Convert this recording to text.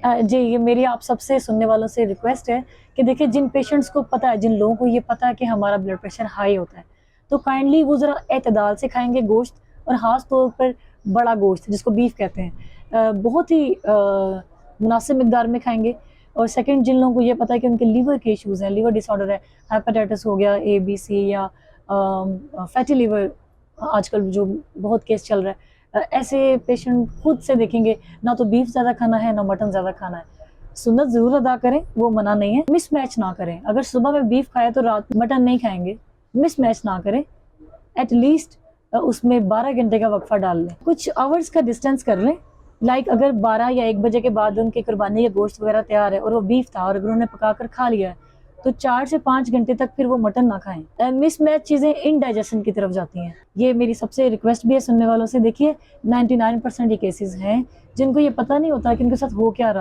जी, ये मेरी आप सबसे सुनने वालों से रिक्वेस्ट है कि देखिए जिन पेशेंट्स को पता है, जिन लोगों को ये पता है कि हमारा ब्लड प्रेशर हाई होता है, तो काइंडली वो ज़रा एतदाल से खाएँगे गोश्त और ख़ास तौर पर बड़ा गोश्त जिसको बीफ कहते हैं। बहुत ही मुनासिब मिकदार में खाएँगे और सेकंड जिन लोगों को ये पता है कि उनके लीवर के इश्यूज़ हैं, लीवर डिसऑर्डर है, हेपेटाइटिस हो गया, ए, बी, सी या फैटी लीवर आजकल जो बहुत केस चल रहा है। ऐसे पेशेंट खुद से देखेंगे ना तो बीफ ज़्यादा खाना है, ना मटन ज़्यादा खाना है। सुन्नत ज़रूर अदा करें, वो मना नहीं है। मिसमैच ना करें। अगर सुबह में बीफ खाया तो रात में मटन नहीं खाएँगे। मिसमैच ना करें। एट लीस्ट उसमें 12 घंटे का वक़फ़ा डाल लें। कुछ आवर्स का डिस्टेंस कर लें। लाइक अगर 12 या 1 बजे के बाद उनकी कुर्बानी या गोश्त वग़ैरह तैयार है और वो बीफ था और अगर उन्होंने पकाकर खा लिया है, तो 4 से 5 घंटे तक फिर वो मटन ना खाएँ। मिसमैच चीज़ें इनडाइजेशन की तरफ जाती हैं। ये मेरी सबसे रिक्वेस्ट भी है सुनने वालों से। देखिए 99% ये केसेज़ हैं जिनको ये पता नहीं होता कि उनके साथ हो क्या रहा है।